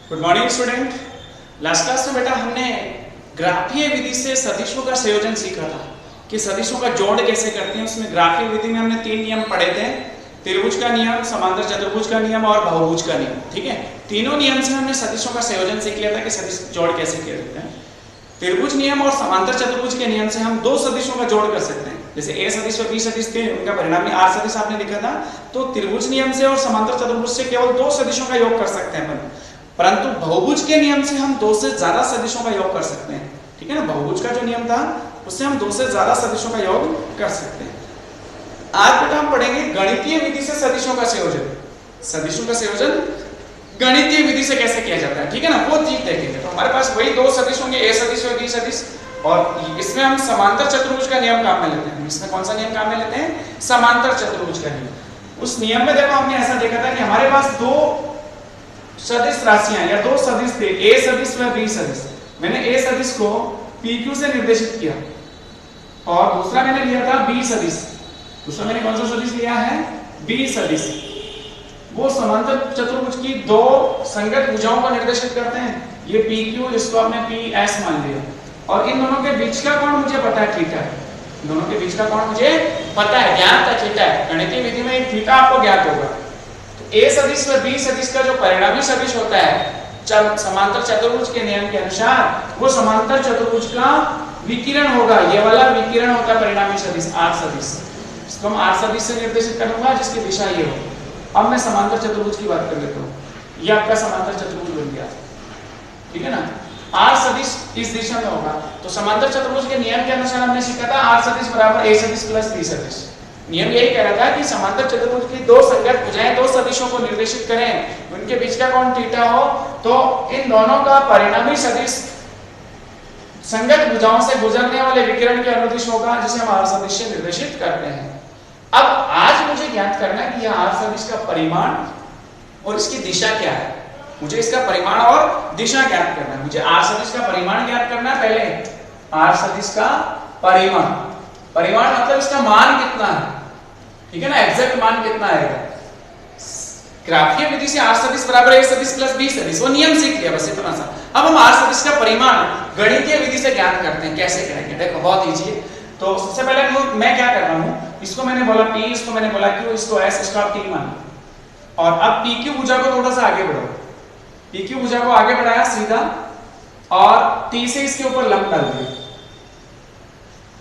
Good morning student. Last class में बेटा हमने ग्राफीय विधि से सदिशों का संयोजन सीखा था कि सदिशों का जोड़ कैसे करते हैं। उसमें ग्राफीय विधि में हमने 3 नियम पढ़े थे, त्रिभुज का नियम, समांतर चतुर्भुज का नियम और बहुभुज का नियम। ठीक है, तीनों नियम से हमने सदिशों का संयोजन सीख लिया था कि सदिश जोड़ कैसे किया जाता है। त्रिभुज नियम और समांतर चतुर्भुज के नियम से हम दो सदिशों का जोड़ कर सकते हैं। जैसे ए सदिश और बी सदिश थे, उनका परिणामी आर सदिश आपने लिखा था। तो त्रिभुज नियम से और समांतर चतुर्भुज से केवल दो सदिशों का योग कर सकते हैं अपन, परंतु बहुभुज के नियम से हम दो से ज्यादा सदिशों का योग कर सकते हैं। ठीक है ना, बहुभुज का जो नियम था उससे हम दो से ज्यादा सदिशों का योग कर सकते हैं। आज बेटा हम पढ़ेंगे गणितीय विधि से सदिशों का संयोजन। सदिशों का संयोजन गणितीय विधि से कैसे किया जाता है, ठीक है ना, वो चीज देखेंगे। तो हमारे पास वही दो सदिश होंगे, ए सदिश और बी सदिश, और इसमें हम समांतर चतुर्भुज का नियम काम में लेते हैं। इसमें कौन सा नियम काम में लेते हैं? समांतर चतुर्भुज का नियम। उस नियम में देखो हमने ऐसा देखा था कि हमारे पास दो सदिश राशियां या दो सदिश थे, ए सदिश व बी सदिश। मैंने ए सदिश को PQ से निर्देशित किया और दूसरा मैंने लिया था बी सदिश। दूसरा मैंने कौन सा सदिश लिया है? बी सदिश। वो समांतर चतुर्भुज की दो संगत भुजाओं को निर्देशित करते हैं। ये PQ, इसको आपने PS मान लिया, और इन दोनों के बीच का कोण मुझे पता है थीटा है। दोनों के बीच का कोण मुझे पता है, ज्ञात है, थीटा है। गणितीय विधि में थीटा आपको ज्ञात होगा। ए सदिश व बी सदिश का जो परिणामी सदिश होता है समांतर चतुर्भुज के नियम के अनुसार, वो समांतर चतुर्भुज का विकिरण होगा। ये वाला विकिरण होता है परिणामी सदिश आर सदिश। इसको हम आर सदिश से निर्देशित करूंगा जिसकी दिशा ये हो। अब मैं समांतर चतुर्भुज की बात कर लेता हूँ। ये आपका समांतर चतुर्भुज बन गया, ठीक है ना। आर सदिश इस दिशा में होगा, तो समांतर चतुर्भुज के नियम के अनुसार हमने सीखा था आर सदिश बराबर ए सदिश प्लस बी सदिश। नियम यही कह रहा था कि समांतर चतुर्भुज की दो संगत भुजाएं दो सदिशों को निर्देशित करें, उनके बीच का कोण थीटा हो, तो इन दोनों का परिणामी सदिश संगत भुजाओं से गुजरने वाले विकिरण के अनुदिश होगा, जिसे हम आर सदिश से निर्देशित करते हैं। अब आज मुझे ज्ञात करना है कि यह आर सदिश का परिमाण और इसकी दिशा क्या है। मुझे इसका परिमाण और दिशा ज्ञात करना है। मुझे आर सदिश का परिमाण ज्ञात करना है। पहले आर सदिश का परिमाण, परिमाण मतलब इसका मान कितना है, ठीक है ना, एग्जैक्ट मान कितना आएगा। ग्राफीय विधि से आर सदिश बराबर ए सदिश प्लस बी सदिश, वो नियम सीख लिया बस इतना सा। अब हम आर सदिश का परिमाण गणितीय विधि से ज्ञात करते हैं। कैसे करेंगे देखो, बहुत इजी है। तो सबसे पहले मैं क्या कर रहा हूं, इसको मैंने बोला P, इसको मैंने बोला Q, इसको S, इसको आप T मान लो। और अब PQ भुजा को थोड़ा सा आगे बढ़ाओ। PQ भुजा को आगे बढ़ाया सीधा, और T से इसके ऊपर लंब डाल दिया।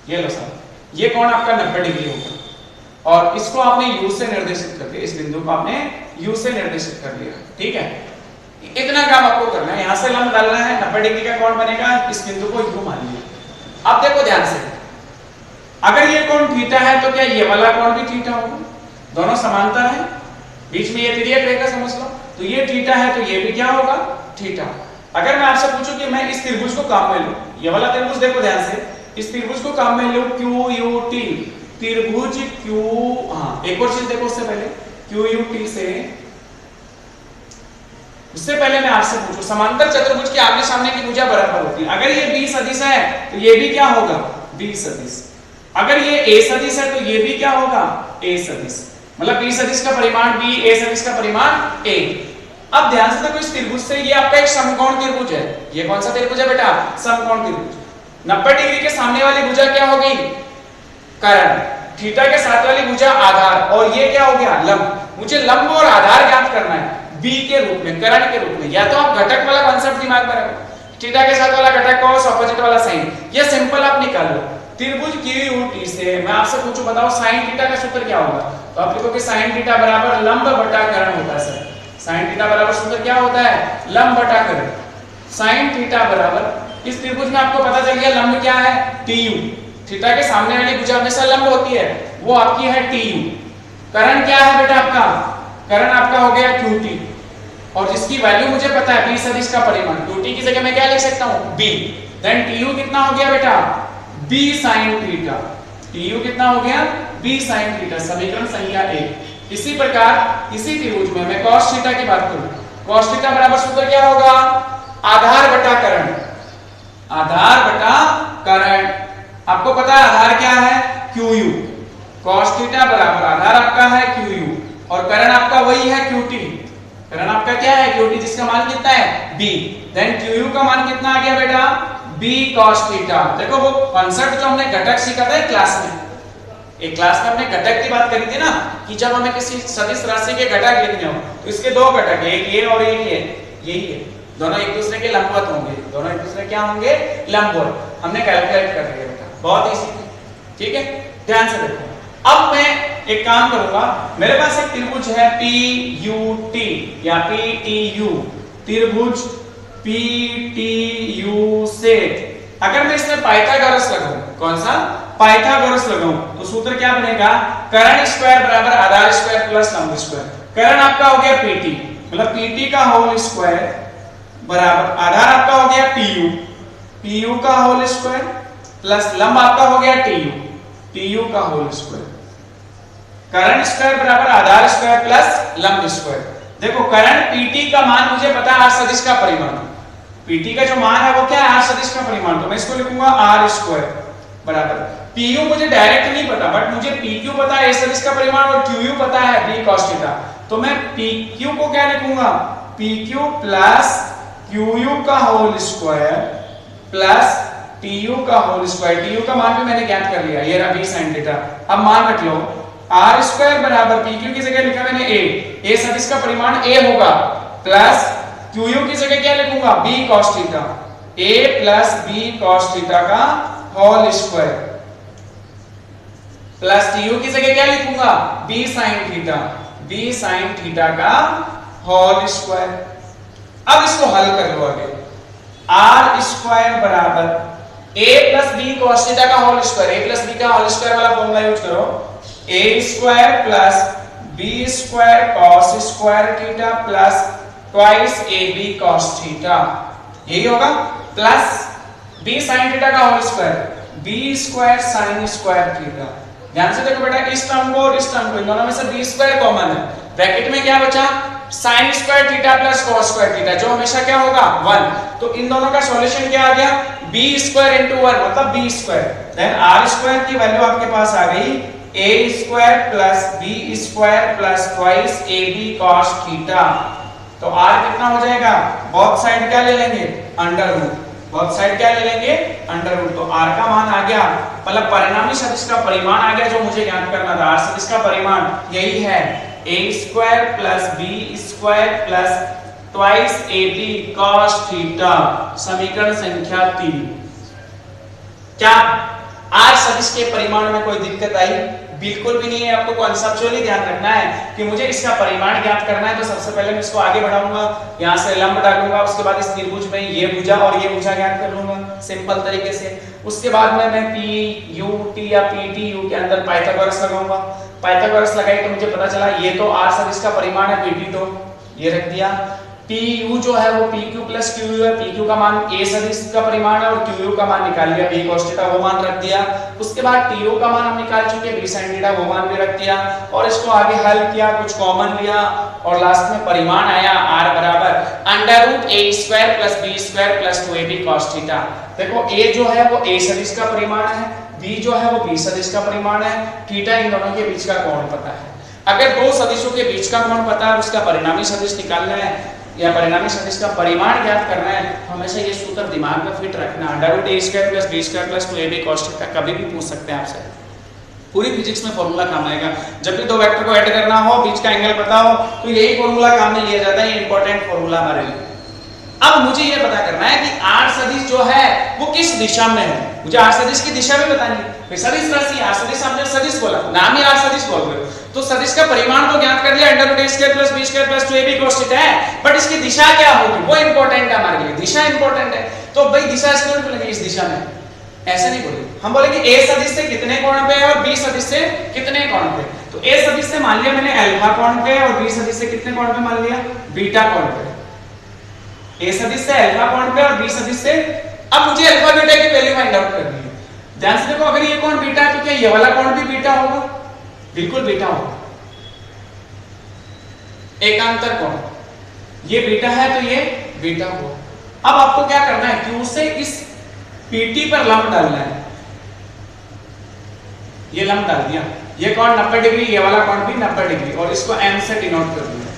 ये लो साहब, ये कोण आपका 90 डिग्री होगा, और इसको आपने U से निर्देशित कर दिया। इस बिंदु को आपने U से निर्देशित कर दिया, ठीक है। इतना काम आपको करना है। यहां से लंब डालना है, 90 डिग्री का कोण बनेगा। इस बिंदु को U मान लिया। अब देखो ध्यान से, अगर ये कोण थीटा है तो क्या ये वाला कोण भी थीटा होगा? दोनों समांतर है, बीच में ये तिर्यक रेखा समझ लो, तो ये थीटा है तो ये भी क्या होगा? थीटा। अगर मैं आपसे पूछूं कि मैं इस त्रिभुज को काम में लूं, ये वाला त्रिभुज देखो ध्यान से, इस त्रिभुज को काम में लूं QUT, त्रिभुज Q, हाँ एक और चीज देखो उससे पहले, QUT से उससे पहले मैं आपसे पूछूं, समांतर चतुर्भुज के आमने सामने की भुजा बराबर होती है। अगर ये B सदिश है तो ये भी क्या होगा? B सदिश। अगर ये A सदिश है तो ये भी क्या होगा? A सदिश। मतलब B सदिश का परिमाण B, A सदिश का परिमाण A। अब ध्यान से देखो, इस त्रिभुज से ये आपका एक समकोण त्रिभुज है। ये कौन सा त्रिभुज है बेटा? समकोण त्रिभुज। 90 डिग्री के सामने वाली भुजा क्या होगी? कर्ण। थीटा के साथ वाली भुजा आधार, और ये क्या हो गया? लंब। मुझे लंब और आधार ज्ञात करना है B के रूप में, कर्ण के रूप में। या तो आप घटक वाला कांसेप्ट दिमाग में रखो, थीटा के साथ वाला घटक कॉस, ऑपोजिट वाला साइन, ये सिंपल आप निकाल लो। त्रिभुज QUT से मैं आपसे पूछूं, बताओ साइन थीटा का सूत्र क्या होगा? तो आप लिखोगे साइन थीटा बराबर लंब बटा कर्ण होता है सर। साइन थीटा बराबर सूत्र क्या होता है? लंब बटा कर्ण। साइन थीटा बराबर, इस त्रिभुज में आपको पता चल गया लंब क्या है? TU। थीटा के सामने वाली भुजा हमेशा लंब होती है, वो आपकी है TU। कर्ण क्या है बेटा आपका? कर्ण आपका हो गया QT, और जिसकी वैल्यू मुझे पता है B सदिश का परिमाण। QT की जगह मैं क्या लिख सकता हूं? B। देन TU कितना हो गया बेटा? B sin theta. TU कितना हो गया? B sin theta. समीकरण संख्या 1। इसी प्रकार इसी त्रिभुज में मैं cos थीटा की बात करूं, cos थीटा बराबर सूत्र क्या होगा? आधार बटा कर्ण। आधार बटा कर्ण, आपको पता है आधार क्या है? QU। cos थीटा बराबर आधार आपका है QU, और कर्ण आपका वही है QT। करण आपका क्या है QT, जिसका मान कितना है B। देन QU का मान कितना आ गया बेटा B cos थीटा। देखो वो कॉन्सेप्ट जो हमने घटक सीखा था क्लास में, एक क्लास में हमने घटक की बात करी थी ना कि जब हमें किसी सदिश राशि के घटक लिखने हो तो इसके दो घटक है, एक ये और एक ये, यही है, दोनों एक दूसरे के लंबवत होंगे, दोनों एक दूसरे क्या होंगे लंबवत। हमने कैलकुलेट कर लिया बेटा, बहुत इजी, ठीक है, ध्यान से देखो। अब मैं एक काम करूंगा, मेरे पास एक त्रिभुज है PUT या PTU, त्रिभुज PTU से अगर मैं इसमें पाइथागोरस लगाऊं, कौन सा पाइथागोरस लगाऊं, तो सूत्र क्या बनेगा, कर्ण स्क्वायर बराबर आधार स्क्वायर प्लस लंब स्क्वायर। कर्ण आपका हो गया PT, मतलब PT का होल स्क्वायर बराबर आधार आपका हो गया PU का होल स्क्वायर प्लस लंब आपका हो गया TU का होल स्क्वायर। कर्ण स्क्वायर बराबर आधार स्क्वायर प्लस लंब स्क्वायर। देखो कर्ण PT का मान मुझे पता है, आर सदिश का परिमाण, PT का जो मान है वो क्या है, आर सदिश का परिमाण, तो मैं इसको लिखूंगा आर स्क्वायर बराबर PU मुझे डायरेक्ट नहीं पता, बट मुझे PQ पता है, ए सदिश का परिमाण, और QU पता है B cos थीटा, तो मैं PQ को क्या लिखूंगा, PQ प्लस QU का होल स्क्वायर प्लस TU का होल स्क्वायर। TU का मान भी मैंने ज्ञात कर लिया, ये रहा B sin थीटा। अब मान रख लो आर स्क्वायर बराबर PQ की जगह लिखा मैंने ए सदिश का परिमाण A होगा, प्लस QU की जगह क्या लिखूंगा B cos theta, A plus B cos theta का होल स्क्वायर, प्लस TU की जगह क्या लिखूंगा B sin थीटा का होल स्क्वायर। अब इसको हल कर लो आगे, आर स्क्वायर बराबर A plus B cos theta का whole square, A plus B का होल स्क्वायर वाला फॉर्मूला यूज करो, A square plus B square cos square theta plus twice AB cos theta, यही होगा, प्लस B sin थीटा का whole square, B square sin square theta. ध्यान से देखो बेटा, इस टर्म को और इस टर्म को, इन दोनों में से B स्क्वायर कॉमन है, ब्रैकेट में क्या बचा sin square theta plus cos square theta, जो हमेशा क्या होगा 1, तो इन दोनों का सॉल्यूशन क्या आ गया B स्क्वायर इनटू 1 मतलब B square. Then R square की वैल्यू आपके पास आ गई A square plus B square plus twice AB cos theta. तो R कितना हो जाएगा, बोथ साइड क्या ले लेंगे अंडर रूट, बोथ साइड क्या ले लेंगे अंडर रूट, तो R का मान आ गया, मतलब परिणामी सदिश का परिमाण आ गया जो मुझे ज्ञात करना था। R सदिश का परिमाण यही है A square plus B square plus twice AB cos theta, समीकरण संख्या 3। क्या R सदिश के परिमाण में कोई दिक्कत आई? बिल्कुल भी नहीं है। आपको कॉन्सेप्चुअली ध्यान रखना है कि मुझे इसका परिमाण ज्ञात करना है, तो सबसे पहले मैं इसको आगे बढ़ाऊंगा, यहाँ से लंब डालूंगा, उसके बाद इस त्रिभुज में ये भुजा और ये भुजा ज्ञात कर लूंगा सिंपल तरीके से। उसके बाद में मैं PUT या PTU के अंदर पाइथागोरस लगाऊंगा, पाइथागोरस लगाई तो मुझे पता चला ये तो R सदिश का परिमाण है, PT तो ये रख दिया, PU जो है वो PQ प्लस QU है, PQ का मान A सदिश का परिमाण है और QU का मान निकाल लिया B cos थीटा, वो मान रख दिया। उसके बाद TU का मान हम निकाल चुके B sin थीटा, वो मान भी रख दिया, और इसको आगे हल किया, कुछ कॉमन लिया, और लास्ट में परिमाण आया R बराबर under root A square plus B square plus 2AB cos theta. देखो A जो है वो A सदिश का परिमाण है, B जो है वो B सदिश का परिमाण है, थीटा इन दोनों के बीच का कोण पता है। अगर दो सदिशों के बीच का कोण पता है और उसका परिणामी सदिश निकालना है या परिणामी सदिश का परिमाण ज्ञात करना है, हमेशा ये सूत्र दिमाग में फिट रखना, under root A square plus B square plus 2AB cos theta, कभी भी पूछ सकते हैं आपसे, पूरी फिजिक्स में फॉर्मूला काम आएगा। जब भी दो वेक्टर को ऐड करना हो, बीच का एंगल पता हो, तो यही फॉर्मूला काम में लिया जाता है, ये इंपॉर्टेंट फॉर्मूला हमारे लिए। अब मुझे ये पता करना है कि R सदिश जो है वो किस दिशा में है, मुझे R सदिश की दिशा भी बतानी है। सदिश राशि R सदिश, हमने सदिश बोला, नाम ही R सदिश बोल रहे हो, तो सदिश का परिमाण तो ज्ञात कर दिया, under root A square plus B square plus 2AB cos theta है, बट इसकी दिशा क्या होगी वो इंपॉर्टेंट है हमारे लिए, दिशा इंपॉर्टेंट है। तो भाई दिशा इसको नहीं बोलेंगे इस दिशा में, ऐसा नहीं बोलेंगे, हम बोलेंगे A सदिश से कितने कोण पे है और B सदिश से कितने कोण पे। तो A सदिश से मान लिया मैंने अल्फा कोण पे और B सदिश से कितने कोण पे मान लिया, बीटा कोण पे। A सदिश से अल्फा कोण पे और B सदिश से, अब मुझे अल्फा बीटा की वैल्यू फाइंड आउट करनी है। ध्यान से देखो, अगर ये कोण बीटा है तो क्या ये वाला कोण भी बीटा होगा, बिल्कुल बीटा होगा, एकांतर कोण, ये बीटा है तो ये बीटा होगा। अब आपको क्या करना है, Q से इस PT पर लंब डालना है, ये लंब डाल दिया, ये कोण 90 डिग्री, ये वाला कोण भी 90 डिग्री, और इसको M से डिनोट कर दिया।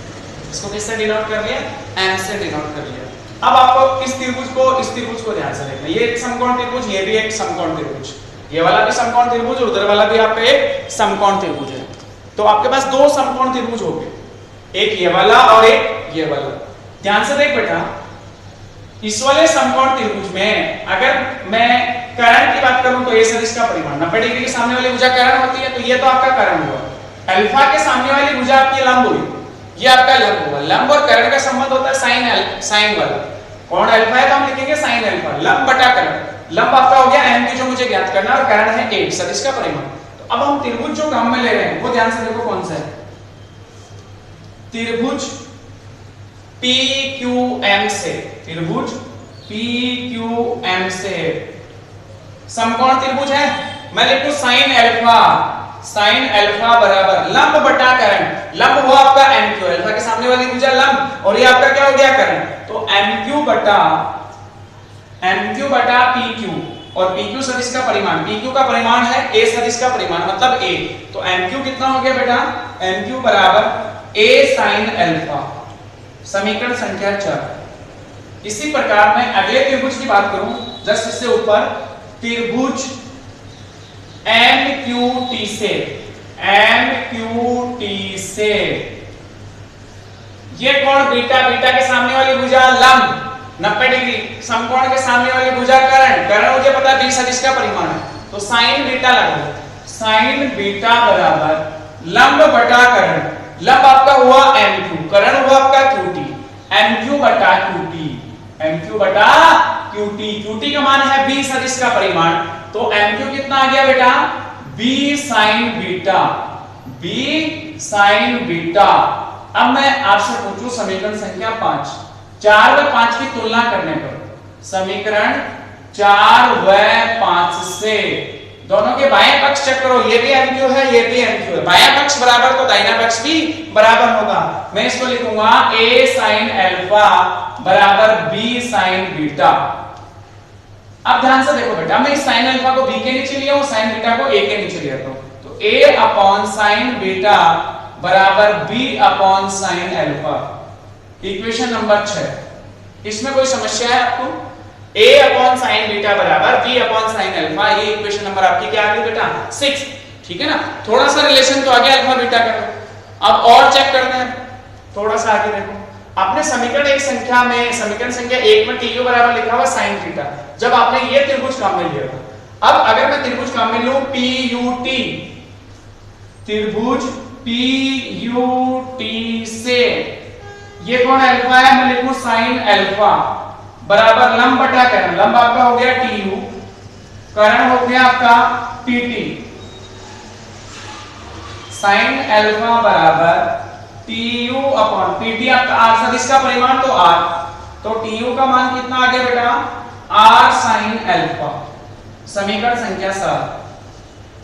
इसको किससे डिनोट कर लिया, m से डिनोट कर लिया। अब आपको इस त्रिभुज को ध्यान से देखना, ये एक समकोण त्रिभुज, ये भी एक समकोण त्रिभुज, ये वाला भी समकोण त्रिभुज और उधर वाला भी आपका एक समकोण त्रिभुज है। तो आपके पास दो समकोण त्रिभुज हो गए, एक ये वाला और एक ये वाला। ध्यान से देख बेटा, इस वाले समकोण त्रिभुज में अगर मैं कर्ण की बात करूं तो ए सदिश का परिमाण 90 डिग्री के सामने वाली भुजा कर्ण होती है, तो ये तो आपका कर्ण हुआ। अल्फा के सामने वाली भुजा आपकी लंब हुई, ये आपका लंब हुआ। लंब और कर्ण का संबंध होता है साइन वाला। कोण अल्फा है तो हम लिखेंगे साइन अल्फा, लंब बटा कर्ण। लंब आपका हो गया m की जो मुझे ज्ञात करना है, और कर्ण है 8 सदिश का परिमाण। तो अब हम त्रिभुज जो काम में ले रहे हैं वो ध्यान से देखो कौन सा है, त्रिभुज PQM से, त्रिभुज PQM से समकोण त्रिभुज है। मैं लिखूं साइन अल्फा बराबर लंब बटा कर्ण। लंब हुआ आपका MQ, अल्फा के सामने वाली भुजा लंब, और ये आपका क्या हो गया कर्ण। तो MQ बटा PQ, और PQ सदिश का परिमाण, PQ का परिमाण है A सदिश का परिमाण मतलब A। तो MQ कितना हो गया बेटा, MQ बराबर A sin अल्फा, समीकरण संख्या 4। इसी प्रकार मैं अगले त्रिभुज की बात करूं, जस्ट इससे ऊपर त्रिभुज MQT से ये कोण बीटा के सामने वाली भुजा लंब 90 डिग्री, समकोण के सामने वाली भुजा कर्ण मुझे पता है 20 सदिश का परिमाण है, तो साइन बीटा लगा दो। साइन बीटा बराबर लंब बटा कर्ण, लंब आपका हुआ MQ, कर्ण हुआ आपका QT, MQ बटा QT का मान है 20 सदिश का परिमाण। तो MQ कितना आ गया बेटा, B sin बीटा। अब मैं आपसे पूछूं समीकरण संख्या 5, 4 व 5 की तुलना करने पर, समीकरण 4 व 5 से दोनों के बाएं पक्ष चेक करो, ये भी MQ है, ये भी MQ है। बायां पक्ष बराबर तो दाहिना पक्ष भी बराबर होगा। मैं इसको लिखूंगा A sin अल्फा बराबर B sin बीटा। अब ध्यान से देखो बेटा, मैं इस sin अल्फा को B के नीचे लिया हूं, sin बीटा को A के नीचे लिया हूं, तो A अपॉन sin बीटा बराबर B upon sin alpha, equation number 6। इसमें कोई समस्या है आपको? A अपॉन sin बीटा बराबर B अपॉन sin अल्फा, ये इक्वेशन नंबर आपकी क्या आ गई बेटा, 6। ठीक है ना, थोड़ा सा रिलेशन तो आ गया अल्फा बीटा का। अब और चेक करते हैं, थोड़ा सा आगे देखो, आपने समीकरण संख्या 1 में TU बराबर लिखा हुआ sin थीटा, जब आपने ये त्रिभुज काम में लिया था। अब अगर मैं त्रिभुज काम में लूं PUT, त्रिभुज PUT से ये कौन अल्फा है, मैं लिखूं sin अल्फा बराबर लंब बटा कर्ण, लंब आपका हो गया TU, कर्ण हो गया आपका PT, sin अल्फा बराबर TU अपॉन PT, आपका R सदिश का परिमाण तो R, तो TU का मान कितना आ गया बेटा, R sin अल्फा, समीकरण संख्या 7।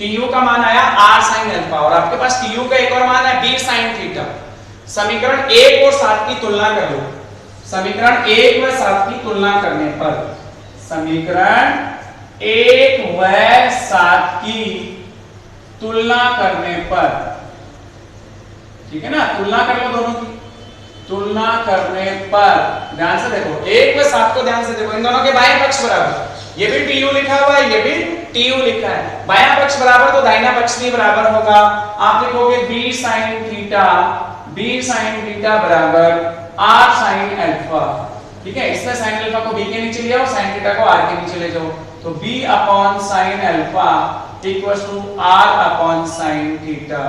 TU का मान आया R sin अल्फा, और आपके पास TU का एक और मान है B sin थीटा। समीकरण 1 और 7 की तुलना कर लो, समीकरण 1 व 7 की तुलना करने पर, समीकरण 1 व 7 की तुलना करने पर, ठीक है ना, तुलना कर लो दोनों की। तुलना करने पर ध्यान से देखो, 1 व 7 को ध्यान से देखो, इन दोनों के बाएं पक्ष बराबर, ये भी TU लिखा हुआ है, ये भी TU लिखा है, बायां पक्ष बराबर तो दाहिना पक्ष भी बराबर होगा। आप लिखोगे B sin थीटा बराबर R sin अल्फा, ठीक है, इससे sin अल्फा को B के नीचे ले आओ, sin थीटा को R के नीचे ले जाओ, तो B upon sin alpha equals to R upon sin theta,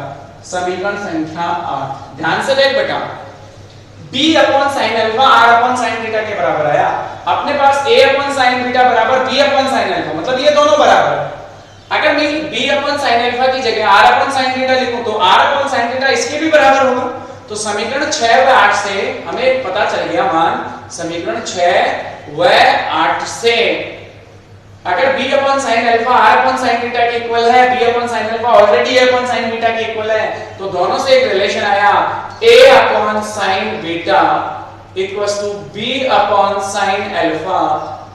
समीकरण संख्या 8। ध्यान से देख बेटा, B upon sin alpha R upon sin theta के बराबर आया, अपने पास A अपॉन sin थीटा बराबर B अपॉन sin अल्फा, मतलब ये दोनों बराबर। अगर मैं B अपॉन sin अल्फा की जगह R अपॉन sin थीटा लिखूं तो R अपॉन sin थीटा इसके भी बराबर होगा। तो समीकरण 6 व 8 से हमें पता चल गया मान, समीकरण 6 व 8 से अगर B upon sin alpha R upon sin theta के इक्वल है, B upon sin alpha already A upon sin beta के इक्वल है, तो दोनों से एक रिलेशन आया, A upon sin beta equals to B upon sin alpha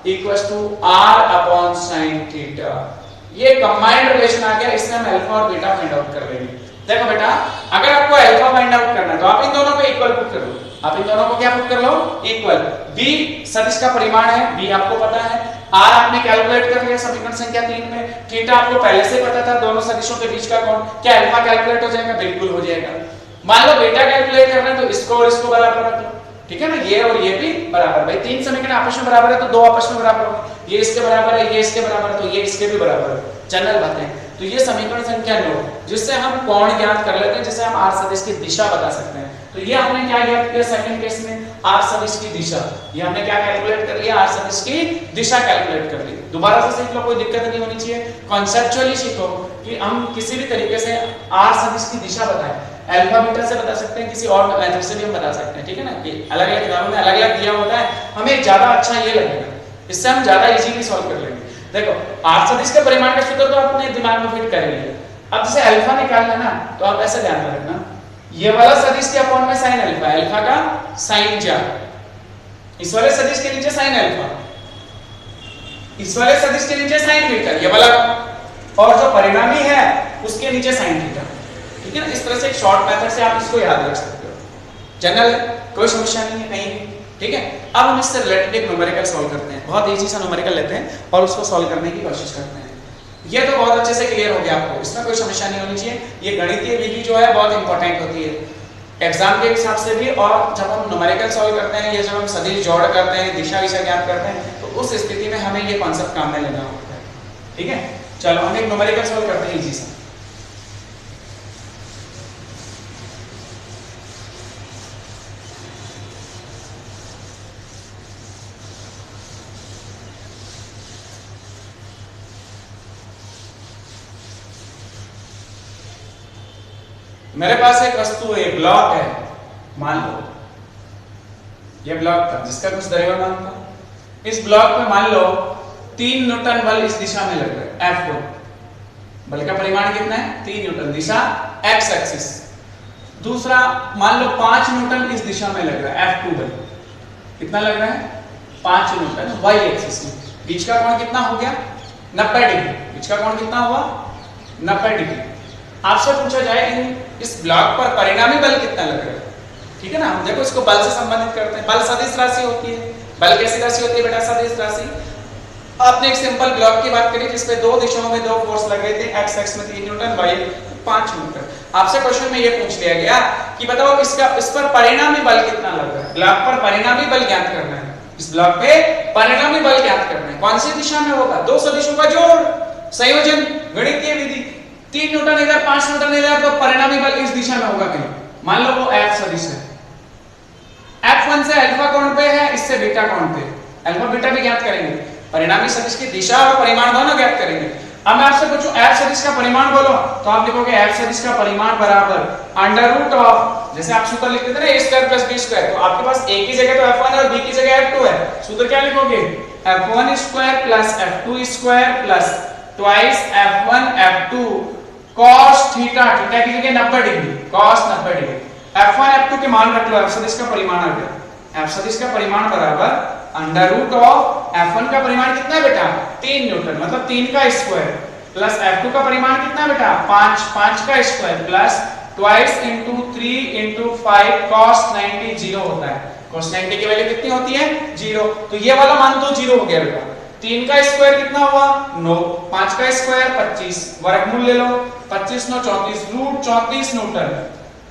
equals to R upon sin theta. ये कंबाइंड रिलेशन आ गया, इससे हम अल्फा और बीटा फाइंड आउट कर लेंगे। देखो बेटा, अगर आपको अल्फा फाइंड आउट करना है तो आप इन दोनों को इक्वल पुट कर लो। आप इन दोनों को क्या पुट कर लो? इक्वल। बी सदिश का परिमाण है, बी आपको पता है। आर आपने कैलकुलेट कर लिया समीकरण संख्या 3 में। थीटा आपको पहले से पता था, दोनों सदिशों के बीच का कोण। क्या अल्फा कैलकुलेट हो जाएगा? बिल्कुल हो जाएगा। मान लो बीटा कैलकुलेट करना है तो इसको और इसको बराबर रख लो, ठीक है ना, ये और ये भी बराबर। भाई तीन समीकरण आपस में बराबर है तो दो आपस में बराबर हो, ये इसके बराबर है, ये इसके बराबर है, तो ये इसके भी बराबर है। जनरल बात है। तो ये समीकरण संख्या 9 जिससे हम कोण ज्ञात कर लेते हैं, जिससे हम आर सदिश की दिशा बता सकते हैं। तो ये हमने क्या ज्ञात किया सेकंड केस में? आर सदिश की दिशा। ये हमने क्या कैलकुलेट कर लिया? आर सदिश की दिशा कैलकुलेट कर ली। दोबारा से सीख लो, कोई दिक्कत नहीं होनी चाहिए। कॉन्सेप्चुअली सीखो कि हम किसी भी तरीके से आर सदिश की दिशा बताएं। अल्फा बीटा से बता सकते हैं, किसी और मेथड से भी हम बता सकते हैं, ठीक है ना, कि अलग-अलग किताबों में अलग-अलग दिया होता है, हमें ज्यादा अच्छा ये लगेगा, इससे हम ज्यादा इजीली सॉल्व कर लेंगे। देखो आर सदिश के परिमाण का सूत्र तो आपने दिमाग में फिट कर लिया। अब जैसे अल्फा निकालना ना, तो आप ऐसे ध्यान में रखना, ये वाला सदिश के अपॉन में sin अल्फा, अल्फा का sin क्या, इस वाले सदिश के नीचे sin अल्फा, इस वाले सदिश के नीचे sin बीटा, ये वाला, और जो परिणामी है उसके नीचे sin थीटा, ठीक है ना। इस तरह से एक शॉर्ट मेथड से आप इसको याद रख सकते हो। जनरल कोई समस्या नहीं है कहीं भी, ठीक है। अब हम इससे रिलेटेड एक न्यूमेरिकल सॉल्व करते हैं, बहुत इजी सा न्यूमेरिकल लेते हैं और उसको सॉल्व करने की कोशिश करते हैं। ये तो बहुत अच्छे से क्लियर हो गया आपको, इसमें कोई समस्या नहीं होनी चाहिए। ये गणितीय विधि जो है बहुत इंपॉर्टेंट होती है एग्जाम के हिसाब से भी, और जब हम न्यूमेरिकल सॉल्व करते हैं या जब हम सदिश जोड़ करते हैं, दिशा विशा ज्ञात करते हैं, तो उस स्थिति में हमें ये कॉन्सेप्ट काम में लेना होता है, ठीक है। चलो हम एक न्यूमेरिकल सॉल्व करते हैं इजी सा। मेरे पास एक वस्तु है, ब्लॉक है, मान लो ये ब्लॉक था जिसका कुछ द्रव्यमान था। इस ब्लॉक में मान लो 3 न्यूटन बल इस दिशा में लग रहा है, F1 बल का परिमाण कितना है? 3 न्यूटन, दिशा x एक्सिस। दूसरा मान लो 5 न्यूटन इस दिशा में लग रहा है, F2 बल कितना लग रहा है? 5 न्यूटन y एक्सिस में। बीच का कोण कितना हो गया? 90 डिग्री। बीच का कोण कितना हुआ? 90 डिग्री। आपसे पूछा जाए इस ब्लॉक पर परिणामी बल कितना लग रहा है, ठीक है ना। हम देखो इसको बल से संबंधित करते हैं। बल सदिश राशि होती है। बल कैसी राशि होती है बेटा? सदिश राशि। आपने एक सिंपल ब्लॉक की बात करी जिसपे दो दिशाओं में दो फोर्स लग रहे थे, x एक्स में 3 न्यूटन, y 5 न्यूटन। आपसे क्वेश्चन में ये पूछ लिया गया कि बताओ इस पर परिणामी बल कितना लग रहा है। ब्लॉक पर परिणामी बल ज्ञात करना है, इस ब्लॉक पे परिणामी बल ज्ञात करना है। कौन सी दिशा में होगा? दो सदिशों का जोड़, संयोजन, गणितीय विधि। 3 न्यूटन इधर, 5 न्यूटन इधर, तो परिणामी बल इस दिशा में होगा कहीं। मान लो वो F सदिश है, F1 से अल्फा कोण पे है, इससे बीटा कोण पे। अल्फा बीटा भी ज्ञात करेंगे, परिणामी सदिश की दिशा और परिमाण दोनों ज्ञात करेंगे। अब मैं आपसे पूछूं F सदिश का परिमाण बोलो, तो आप लिखोगे F सदिश का परिमाण बराबर अंडर रूट ऑफ, जैसे आप सूत्र लिखते थे ना a square plus b square, तो आपके पास a की जगह तो F1 है और b की जगह F2 है। सूत्र क्या लिखोगे? F1 square plus F2 square plus twice F1 F2 cos theta, theta की जगह 90 degree, cos 90 degree. F1 F2 के मान रख लो, F सदिश का परिमाण आ गया। F सदिश का परिमाण बराबर अंडर रूट ऑफ F1 का परिमाण कितना है बेटा? 3 न्यूटन, मतलब 3 का स्क्वायर, प्लस F2 का परिमाण कितना है बेटा? 5 का square, plus twice into 3 into 5 cos 90 0 होता है। cos 90 की वैल्यू कितनी होती है? 0। तो ये वाला मान तो 0 हो गया बेटा। 3 का स्क्वायर कितना हुआ? 9, 5 का स्क्वायर 25, वर्गमूल ले लो, 25 9 34, रूट 34 न्यूटन,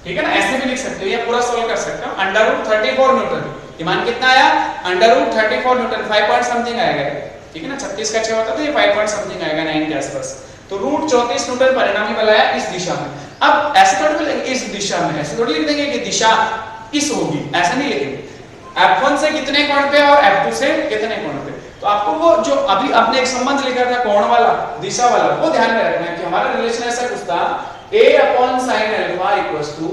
ठीक है ना। ऐसे भी लिख सकते हो, ये पूरा सॉल्व कर सकते हो। अंडर रूट 34 न्यूटन, ये मान कितना आया? अंडर रूट 34 न्यूटन, 5 पॉइंट समथिंग आएगा, ठीक है ना। 36 का 6 होता है तो ये 5 पॉइंट समथिंग आएगा, 9 के आसपास। तो रूट 34 न्यूटन परिणामी बल आया इस दिशा में। अब ऐसे थोड़ी लिखेंगे इस दिशा में, ऐसे थोड़ी लिख देंगे कि दिशा इस होगी, ऐसा नहीं लिखेंगे। F1 से कितने कोण पे और F2 से कितने कोण पे। तो आपको वो जो अभी आपने एक संबंध लिखा था कोण वाला, दिशा वाला, वो ध्यान में रखना है कि हमारा रिलेशन ऐसा कुछ था, a upon sin alpha equals to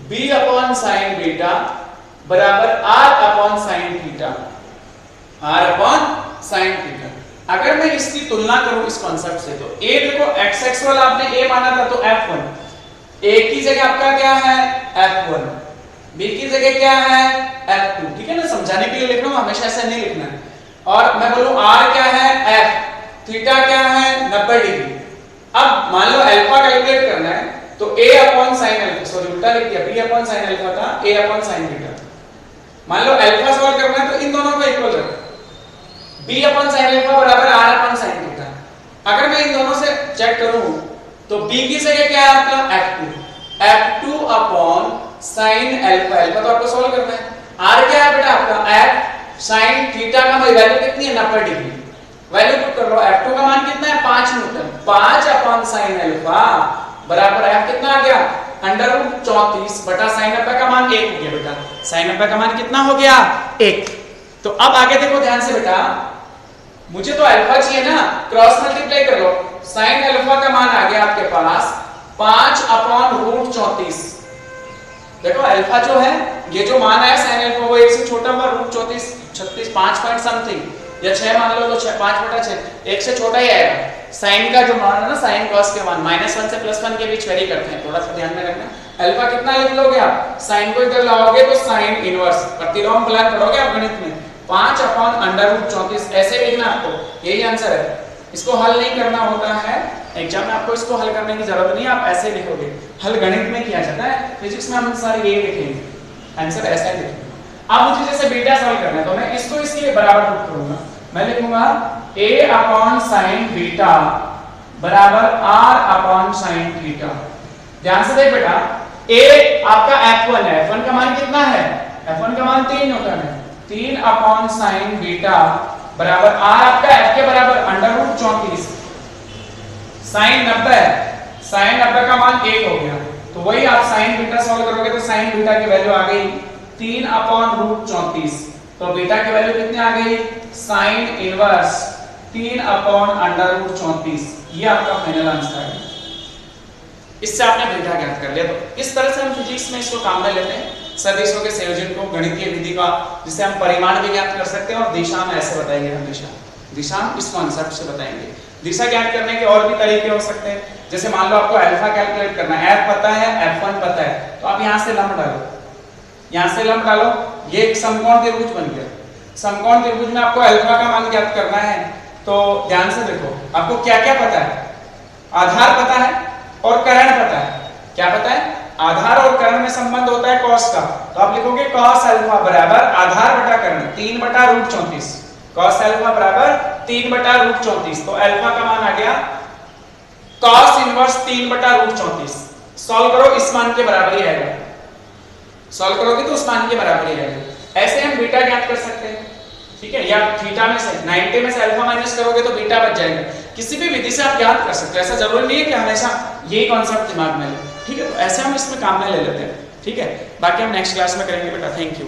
b upon sin beta बराबर r upon sin theta, r upon sin theta. अगर मैं इसकी तुलना करूं इस कॉन्सेप्ट से, तो a देखो x वाला आपने a माना था तो F1, a की जगह आपका क्या है? F1, b की जगह क्या है? F2, ठीक है ना। समझाने के लिए लिख रहा हूं, हमेशा ऐसा नहीं लिखना है। और मैं बोलूं r क्या है? F, थीटा क्या है? 90 डिग्री। अब मान लो अल्फा कैलकुलेट करना है, तो a upon sine alpha, sorry उल्टा लिख दिया, b अपॉन साइन अल्फा था a अपॉन साइन बीटा। मान लो अल्फा सॉल्व करना है तो इन दोनों को इक्वल रखो, b अपॉन साइन अल्फा बराबर r अपॉन साइन बीटा। अगर मैं इन दोनों से चेक करूं तो b की जगह क्या है आपका f2 upon sine alpha, alpha तो आपको सॉल्व करना है, r क्या है बेटा आपका f साइन थीटा का वैल्यू कितनी है 90 डिग्री, वैल्यू पुट कर लो, f2 का मान कितना है 5 न्यूटन, 5 अपॉन साइन अल्फा बराबर f कितना आ गया अंडर रूट 34 बटा साइन अल्फा का मान 1 हो गया बेटा, साइन अल्फा का मान कितना हो गया 1। तो अब आगे देखो ध्यान से बेटा, मुझे तो अल्फा चाहिए ना, क्रॉस मल्टीप्लाई कर लो, साइन अल्फा का मान आ गया आपके पास 5 अपॉन रूट 34। देखो अल्फा जो है ये जो मान आया साइन अल्फा वो 1 से छोटा हुआ रूट 34 36 5 पॉइंट समथिंग या 6 मान लो तो 5/6 1 से छोटा ही आएगा। साइन का जो मान है ना, साइन कॉस के मान -1 से +1 के बीच वेरी करते हैं, थोड़ा सा ध्यान में रखना। अल्फा कितना लिख लोगे आप, साइन को इधर लाओगे तो साइन इनवर्स, प्रतिलोम फलन पढ़ोगे आप गणित में, 5 अपॉन अंडर रूट 34 ऐसे लिखना आपको, यही आंसर है। इसको हल नहीं करना होता है एग्जाम में, आपको इसको हल करने की जरूरत नहीं है, आप ऐसे लिखोगे, हल गणित में किया जाता है, फिजिक्स में हम सारे यही लिखेंगे, आंसर ऐसा ही लिखेंगे। अब मुझे जैसे बीटा सॉल्व करना है तो मैं इसको इसके बराबर पुट करूंगा, मैं लिखूंगा a अपॉन साइन बीटा बराबर r अपॉन साइन थीटा। ध्यान से देख बेटा, a आपका f1 है, f1 का मान कितना है, f1 का मान 3 न्यूटन है, 3 अपॉन साइन बीटा बराबर r आपका f के बराबर अंडर रूट 34 साइन 90 है, साइन 90 का मान 1 हो गया, तो वही आप साइन बीटा सॉल्व करोगे तो साइन बीटा की वैल्यू आ गई 3 अपॉन रूट 34, तो बीटा की वैल्यू कितनी आ गई sine inverse 3 upon under root 34, ये आपका फाइनल आंसर है। इससे आपने बीटा ज्ञात कर लिया। तो इस तरह से हम फिजिक्स में इसको काम में लेते हैं, सदिशों के संयोजन को, गणितीय विधि का, जिससे हम परिमाण भी ज्ञात कर सकते हैं, और दिशा में ऐसे बताएंगे हम दिशा इस कॉन्सेप्ट से बताएंगे। दिशा ज्ञात करने के और भी तरीके हो सकते हैं, जैसे मान लो आपको अल्फा कैलकुलेट करना है, f पता है f1 पता है, तो आप यहाँ से लंब डालो, यहाँ से लंब डालो, ये एक समकोण त्रिभुज बन गया। समकोण त्रिभुज में आपको अल्फा का मान ज्ञात करना है, तो ध्यान से देखो, आपको क्या क्या पता है, आधार पता है और कर्ण पता है। क्या पता है, आधार और कर्ण में संबंध होता है कॉस का, तो आप लिखोगे कॉस अल्फा बराबर आधार बटा कर्ण 3 बटा रूट 34, कॉस अल्फा बराबर 3 बटा रूट 34, तो अल्फा का मान आ गया कॉस इनवर्स 3 बटा रूट 34। सॉल्व करो, इस मान के बराबर ही आएगा, सॉल्व करोगे तो उस मान के बराबर ही आएगा। ऐसे हम बीटा ज्ञात कर सकते हैं, ठीक है, या थीटा में से 90 में से अल्फा माइनस करोगे तो बीटा बच जाएगा। किसी भी विधि से आप ज्ञात कर सकते हो, ऐसा जरूरी नहीं है कि हमेशा यही कॉन्सेप्ट दिमाग में ले, ठीक है। तो ऐसे हम इसमें काम में ले लेते हैं, ठीक है। बाकी हम नेक्स्ट क्लास में करेंगे बेटा, थैंक यू।